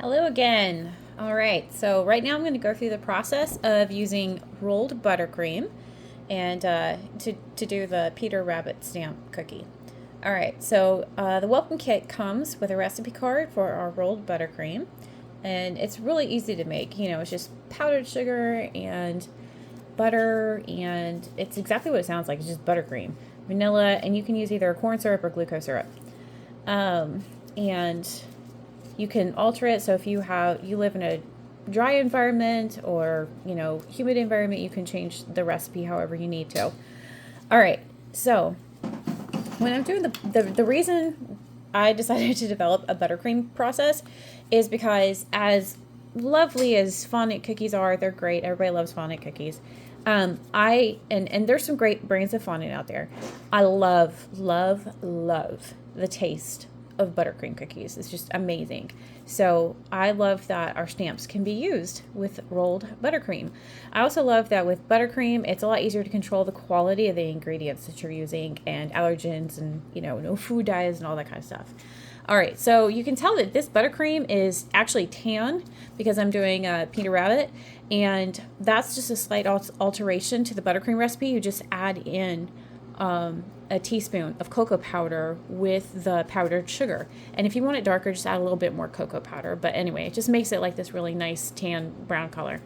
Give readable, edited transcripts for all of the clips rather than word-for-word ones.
Hello again. All right, so right now I'm going to go through the process of using rolled buttercream and to do the Peter Rabbit stamp cookie. All right, so the welcome kit comes with a recipe card for our rolled buttercream, and it's really easy to make. You know, it's just powdered sugar and butter, and it's exactly what it sounds like. It's just buttercream, vanilla, and you can use either corn syrup or glucose syrup. And you can alter it, so if you live in a dry environment or humid environment, you can change the recipe however you need to. All right, so when I'm doing the reason I decided to develop a buttercream process is because, as lovely as fondant cookies are, they're great, everybody loves fondant cookies. And there's some great brands of fondant out there. I love the taste of buttercream cookies. It's just amazing. So I love that our stamps can be used with rolled buttercream. I also love that with buttercream, it's a lot easier to control the quality of the ingredients that you're using, and allergens, and no food dyes and all that kind of stuff. All right, so you can tell that this buttercream is actually tan because I'm doing Peter Rabbit, and that's just a slight alteration to the buttercream recipe. You just add in a teaspoon of cocoa powder with the powdered sugar. And if you want it darker, just add a little bit more cocoa powder. But anyway, it just makes it like this really nice tan brown color.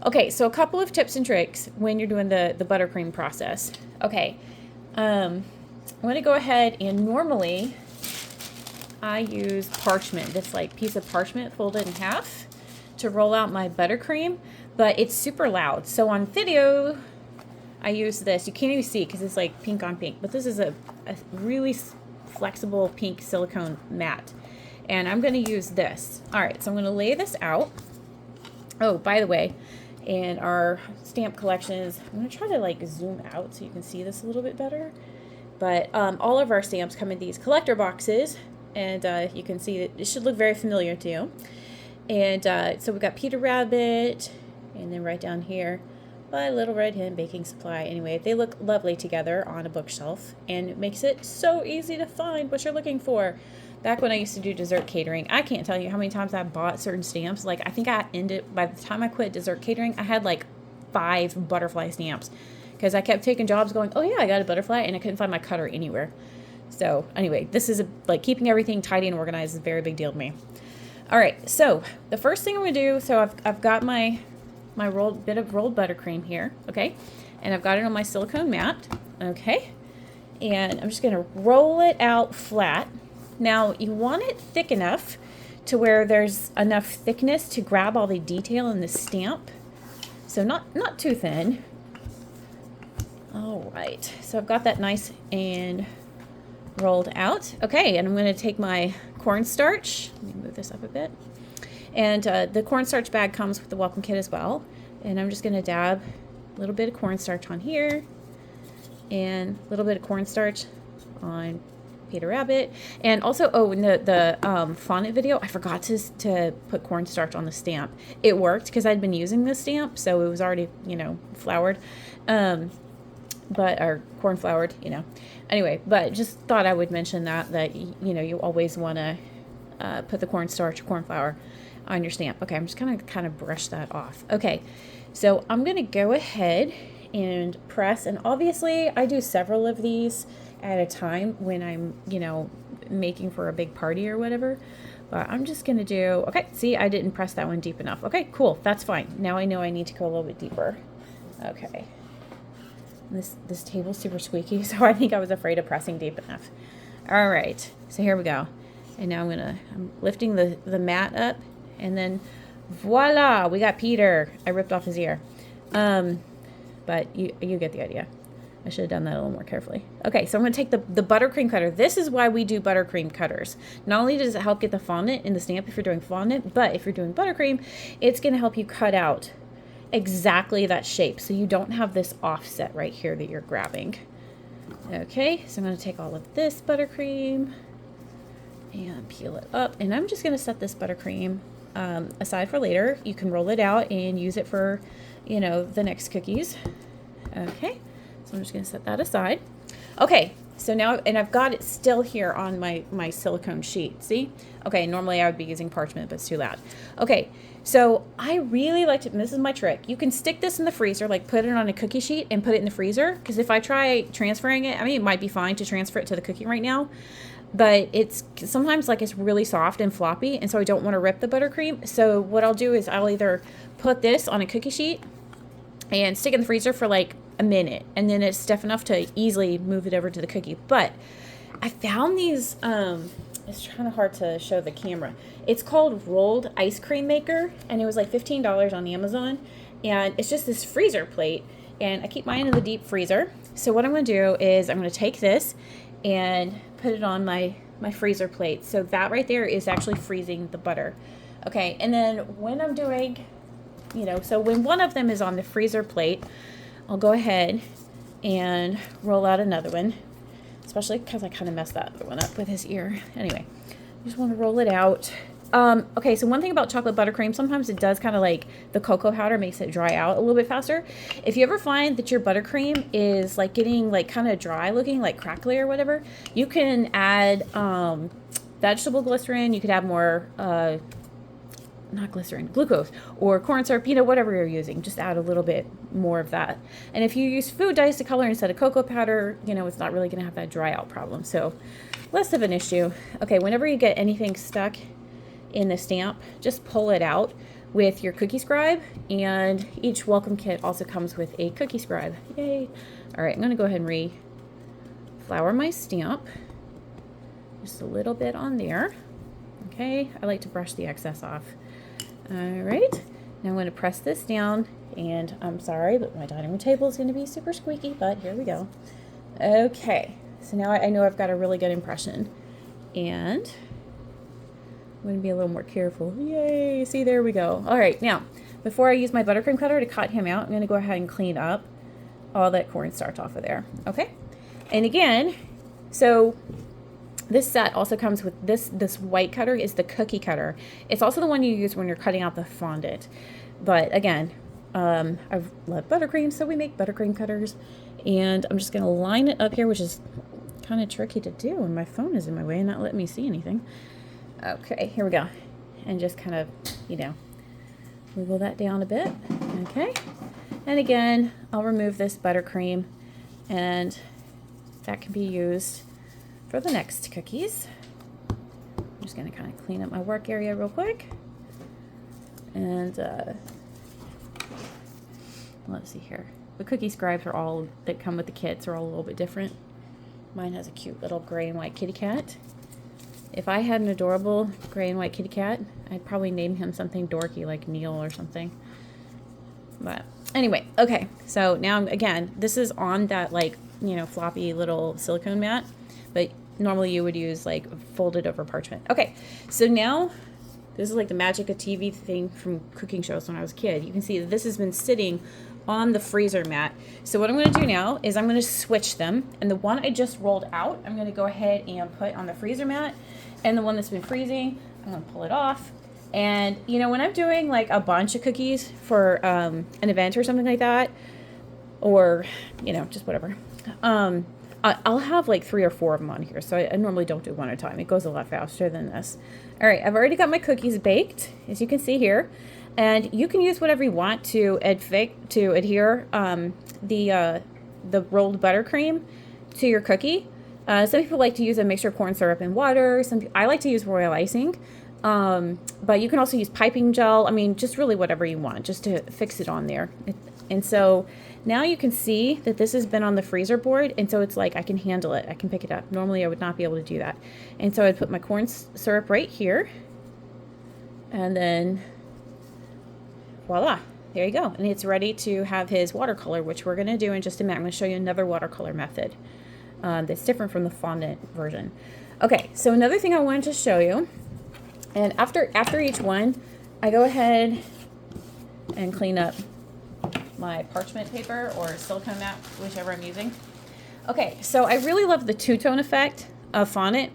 Okay, so a couple of tips and tricks when you're doing the buttercream process. Okay, I'm going to go ahead, and normally I use parchment, this like piece of parchment folded in half to roll out my buttercream, but it's super loud. So on video, I use this. You can't even see because it's like pink on pink, but this is a really flexible pink silicone mat, and I'm going to use this. All right, so I'm going to lay this out. Oh, by the way, in our stamp collections, I'm going to try to like zoom out so you can see this a little bit better, but all of our stamps come in these collector boxes, and you can see that it should look very familiar to you. And so we've got Peter Rabbit, and then right down here, by Little Red Hen Baking Supply. Anyway, they look lovely together on a bookshelf, and it makes it so easy to find what you're looking for. Back when I used to do dessert catering, I can't tell you how many times I bought certain stamps. Like, I think I ended, by the time I quit dessert catering, I had like 5 butterfly stamps because I kept taking jobs going, oh yeah, I got a butterfly, and I couldn't find my cutter anywhere. So anyway, this is like keeping everything tidy and organized is a very big deal to me. All right, so the first thing I'm going to do, so I've got my bit of rolled buttercream here, okay, and I've got it on my silicone mat, okay, and I'm just going to roll it out flat. Now you want it thick enough to where there's enough thickness to grab all the detail in the stamp, so not too thin. All right, so I've got that nice and rolled out. Okay, and I'm going to take my cornstarch. Let me move this up a bit. And the cornstarch bag comes with the welcome kit as well. And I'm just going to dab a little bit of cornstarch on here, and a little bit of cornstarch on Peter Rabbit. And also, oh, in the fondant video, I forgot to put cornstarch on the stamp. It worked because I'd been using this stamp, so it was already, floured. Or corn floured, Anyway, but just thought I would mention that you always want to put the cornstarch or corn flour on your stamp. Okay, I'm just gonna kind of brush that off. Okay, so I'm gonna go ahead and press, and obviously I do several of these at a time when I'm making for a big party or whatever, but I'm just gonna do, okay, see, I didn't press that one deep enough. Okay, cool, that's fine. Now I know I need to go a little bit deeper. Okay, this table's super squeaky, so I think I was afraid of pressing deep enough. All right, so here we go. And now I'm lifting the mat up, and then voila, we got Peter. I ripped off his ear. But you get the idea. I should have done that a little more carefully. Okay, so I'm going to take the buttercream cutter. This is why we do buttercream cutters. Not only does it help get the fondant in the stamp if you're doing fondant, but if you're doing buttercream, it's going to help you cut out exactly that shape, so you don't have this offset right here that you're grabbing. Okay, so I'm going to take all of this buttercream and peel it up, and I'm just going to set this buttercream aside for later. You can roll it out and use it for the next cookies. Okay, so I'm just going to set that aside. Okay, So now, and I've got it still here on my silicone sheet. See? Okay, normally I would be using parchment, but it's too loud. Okay, so I really like to, and this is my trick. You can stick this in the freezer, like put it on a cookie sheet and put it in the freezer. Because if I try transferring it, I mean, it might be fine to transfer it to the cookie right now. But it's sometimes like it's really soft and floppy, and so I don't want to rip the buttercream. So what I'll do is I'll either put this on a cookie sheet and stick it in the freezer for like a minute, and then it's stiff enough to easily move it over to the cookie. But I found these, it's kind of hard to show the camera. It's called Rolled Ice Cream Maker, and it was like $15 on Amazon, and it's just this freezer plate, and I keep mine in the deep freezer. So what I'm going to do is I'm going to take this and put it on my freezer plate. So that right there is actually freezing the butter. Okay, and then when I'm doing, so when one of them is on the freezer plate, I'll go ahead and roll out another one, especially because I kind of messed that other one up with his ear. Anyway, I just want to roll it out. Okay, so one thing about chocolate buttercream, sometimes it does kind of like the cocoa powder makes it dry out a little bit faster. If you ever find that your buttercream is like getting like kind of dry looking, like crackly or whatever, you can add vegetable glycerin. You could add more, not glycerin, glucose or corn syrup, whatever you're using. Just add a little bit more of that. And if you use food dyes to color instead of cocoa powder, it's not really going to have that dry out problem. So less of an issue. Okay, whenever you get anything stuck in the stamp, just pull it out with your cookie scribe, and each welcome kit also comes with a cookie scribe. Yay. All right, I'm going to go ahead and re-flour my stamp. Just a little bit on there. Okay, I like to brush the excess off. All right, now I'm going to press this down, and I'm sorry, but my dining room table is going to be super squeaky, but here we go. Okay, so now I know I've got a really good impression, and I'm going to be a little more careful. Yay, see, there we go. All right, now, before I use my buttercream cutter to cut him out, I'm going to go ahead and clean up all that cornstarch off of there, okay? And again, so this set also comes with this white cutter is the cookie cutter. It's also the one you use when you're cutting out the fondant. But again, I love buttercream, so we make buttercream cutters. And I'm just going to line it up here, which is kind of tricky to do when my phone is in my way and not letting me see anything. Okay, here we go. And just kind of, wiggle that down a bit. Okay. And again, I'll remove this buttercream, and that can be used for the next cookies. I'm just going to kind of clean up my work area real quick. And let's see here. The cookie scribes that come with the kits are all a little bit different. Mine has a cute little gray and white kitty cat. If I had an adorable gray and white kitty cat, I'd probably name him something dorky like Neil or something. But anyway, okay. So now, again, this is on that floppy little silicone mat, but normally you would use like folded over parchment. Okay, so now this is like the magic of TV thing from cooking shows when I was a kid. You can see that this has been sitting on the freezer mat. So what I'm going to do now is I'm going to switch them, and the one I just rolled out, I'm going to go ahead and put on the freezer mat, and the one that's been freezing, I'm going to pull it off. And when I'm doing like a bunch of cookies for an event or something like that, or just whatever, I'll have like 3 or 4 of them on here. So I normally don't do one at a time. It goes a lot faster than this. All right, I've already got my cookies baked, as you can see here. And you can use whatever you want to adhere the rolled buttercream to your cookie. Some people like to use a mixture of corn syrup and water. I like to use royal icing. But you can also use piping gel. I mean, just really whatever you want, just to fix it on there. And so now you can see that this has been on the freezer board, and so it's like I can handle it. I can pick it up. Normally I would not be able to do that. And so I'd put my corn syrup right here, and then voila, there you go. And it's ready to have his watercolor, which we're going to do in just a minute. I'm going to show you another watercolor method that's different from the fondant version. Okay, so another thing I wanted to show you, and after each one, I go ahead and clean up my parchment paper or silicone mat, whichever I'm using. Okay, so I really love the two-tone effect of fondant.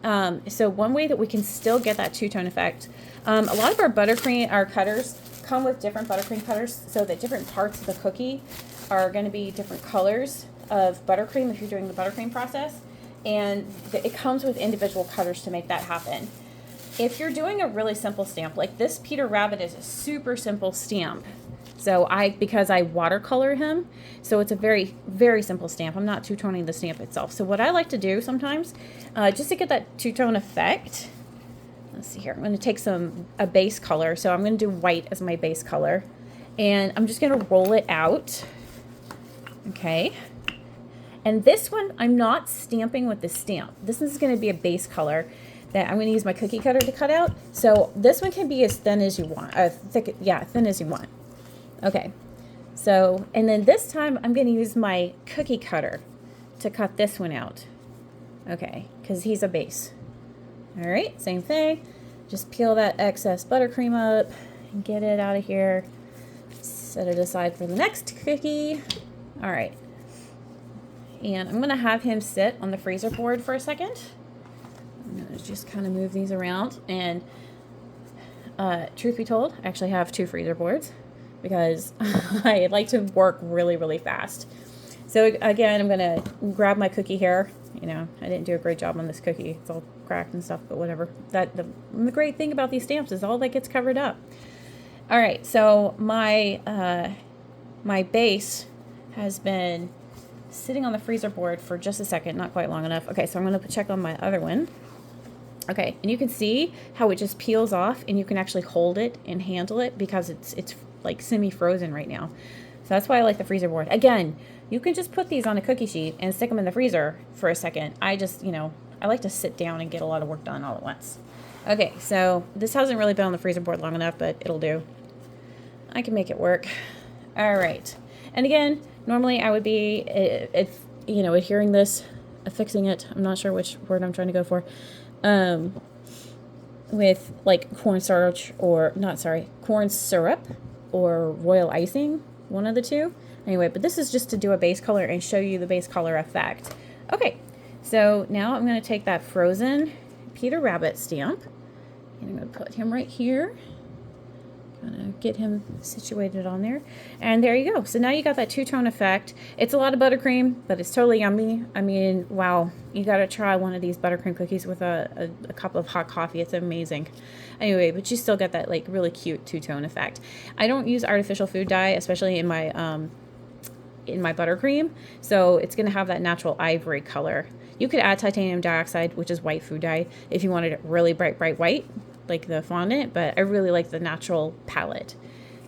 So one way that we can still get that two-tone effect, a lot of our cutters come with different buttercream cutters, so that different parts of the cookie are going to be different colors. of buttercream if you're doing the buttercream process, and it comes with individual cutters to make that happen. If you're doing a really simple stamp, like this Peter Rabbit is a super simple stamp. So because I watercolor him, so it's a very, very simple stamp. I'm not two-toning the stamp itself. So what I like to do sometimes, just to get that two-tone effect, let's see here. I'm going to take a base color. So I'm going to do white as my base color. And I'm just going to roll it out. Okay. And this one, I'm not stamping with the stamp. This is going to be a base color that I'm going to use my cookie cutter to cut out. So this one can be as thin as you want, thin as you want. Okay, so, and then this time I'm going to use my cookie cutter to cut this one out. Okay, because he's a base. All right, same thing. Just peel that excess buttercream up and get it out of here. Set it aside for the next cookie. All right, and I'm going to have him sit on the freezer board for a second. I'm going to just kind of move these around. And truth be told, I actually have 2 freezer boards, because I like to work really, really fast. So again, I'm going to grab my cookie here. You know, I didn't do a great job on this cookie. It's all cracked and stuff, but whatever. The great thing about these stamps is all that gets covered up. All right, so my base has been sitting on the freezer board for just a second, not quite long enough. Okay, so I'm going to check on my other one. Okay, and you can see how it just peels off, and you can actually hold it and handle it because it's like semi-frozen right now. So that's why I like the freezer board. Again, you can just put these on a cookie sheet and stick them in the freezer for a second. I just, I like to sit down and get a lot of work done all at once. Okay, so this hasn't really been on the freezer board long enough, but it'll do. I can make it work. All right. And again, normally I would be, adhering this, affixing it. I'm not sure which word I'm trying to go for. With like corn syrup or royal icing, one of the two. Anyway, but this is just to do a base color and show you the base color effect. Okay, so now I'm going to take that frozen Peter Rabbit stamp, and I'm going to put him right here. Gonna get him situated on there, and there you go. So now you got that two-tone effect. It's a lot of buttercream, but it's totally yummy. I mean, wow, you gotta try one of these buttercream cookies with a cup of hot coffee. It's amazing. Anyway, but you still get that like really cute two-tone effect. I don't use artificial food dye, especially in my buttercream, so it's gonna have that natural ivory color. You could add titanium dioxide, which is white food dye, if you wanted it really bright white, like the fondant, but I really like the natural palette.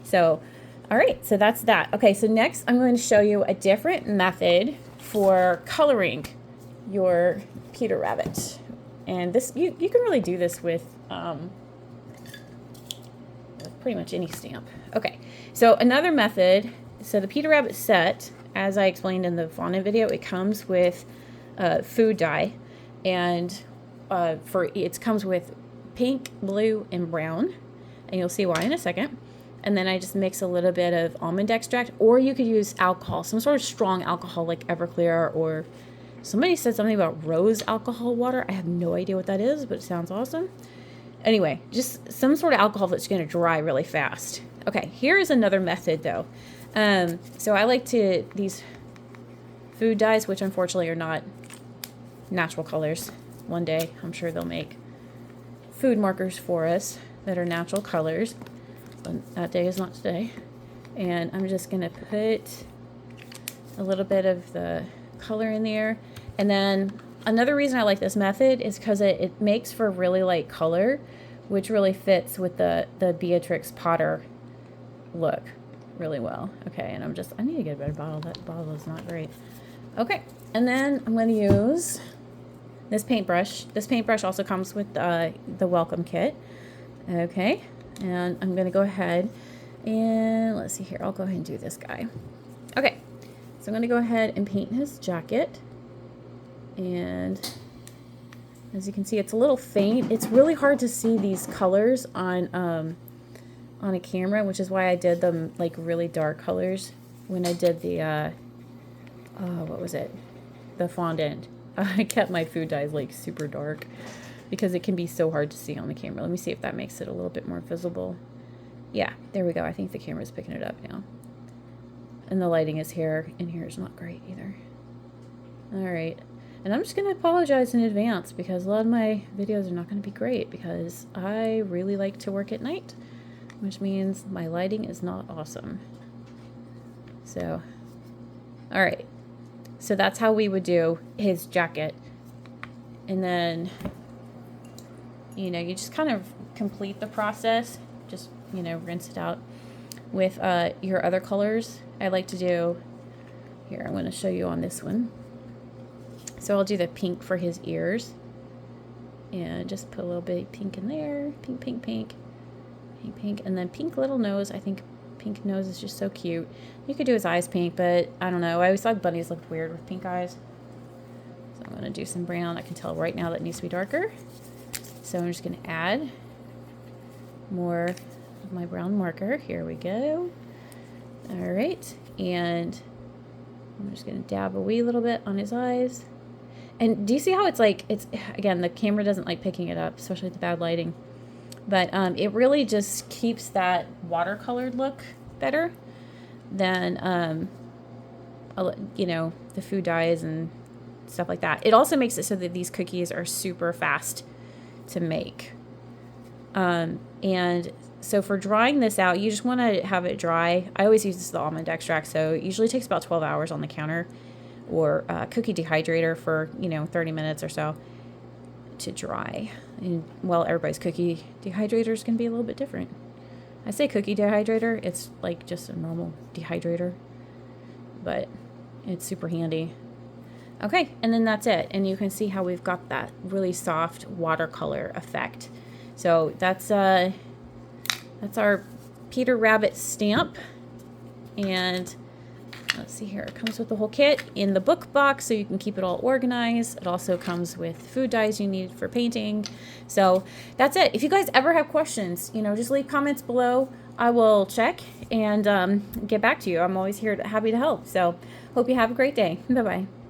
So, all right, so that's that. Okay, so next I'm going to show you a different method for coloring your Peter Rabbit. And this, you can really do this with pretty much any stamp. Okay, so another method, so the Peter Rabbit set, as I explained in the fondant video, it comes with food dye, and it comes with pink, blue, and brown, and you'll see why in a second. And then I just mix a little bit of almond extract, or you could use alcohol, some sort of strong alcohol like Everclear, or somebody said something about rose alcohol water. I have no idea what that is, but it sounds awesome. Anyway, just some sort of alcohol that's going to dry really fast. Okay, here is another method though. So I like these food dyes, which unfortunately are not natural colors. One day I'm sure they'll make food markers for us that are natural colors, but that day is not today. And I'm just gonna put a little bit of the color in there. And then another reason I like this method is because it makes for really light color, which really fits with the Beatrix Potter look really well. Okay, and I need to get a better bottle. That bottle is not great. Okay, and then I'm going to use this paintbrush. This paintbrush also comes with the welcome kit. Okay, and I'm going to go ahead and let's see here. I'll go ahead and do this guy. Okay, so I'm going to go ahead and paint his jacket. And as you can see, it's a little faint. It's really hard to see these colors on a camera, which is why I did them like really dark colors when I did the what was it? The fondant. I kept my food dyes like super dark because it can be so hard to see on the camera. Let me see if that makes it a little bit more visible. Yeah, there we go. I think the camera's picking it up now. And the lighting is here, and here is not great either. All right. And I'm just going to apologize in advance because a lot of my videos are not going to be great because I really like to work at night, which means my lighting is not awesome. So, all right. So that's how we would do his jacket. And then, you know, you just kind of complete the process. Just, you know, rinse it out with your other colors. I like to do, here, I'm going to show you on this one. So I'll do the pink for his ears. And just put a little bit of pink in there. Pink, pink, pink. Pink, pink. And then pink little nose. I think pink nose is just so cute. You could do his eyes pink, but I don't know. I always thought bunnies looked weird with pink eyes. So I'm going to do some brown. I can tell right now that it needs to be darker. So I'm just going to add more of my brown marker. Here we go. All right. And I'm just going to dab a wee little bit on his eyes. And do you see how it's like, it's, again, the camera doesn't like picking it up, especially with the bad lighting. But it really just keeps that watercolored look better than, you know, the food dyes and stuff like that. It also makes it so that these cookies are super fast to make. And so for drying this out, you just want to have it dry. I always use the almond extract, so it usually takes about 12 hours on the counter, or cookie dehydrator for, you know, 30 minutes or so to dry. And well, everybody's cookie dehydrator is going to be a little bit different. I say cookie dehydrator, it's like just a normal dehydrator, but it's super handy. Okay, and then that's it. And you can see how we've got that really soft watercolor effect. So that's our Peter Rabbit stamp. And let's see here, it comes with the whole kit in the book box so you can keep it all organized. It also comes with food dyes you need for painting. So that's it. If you guys ever have questions, you know, just leave comments below. I will check and get back to you. I'm always here happy to help. So hope you have a great day. Bye-bye.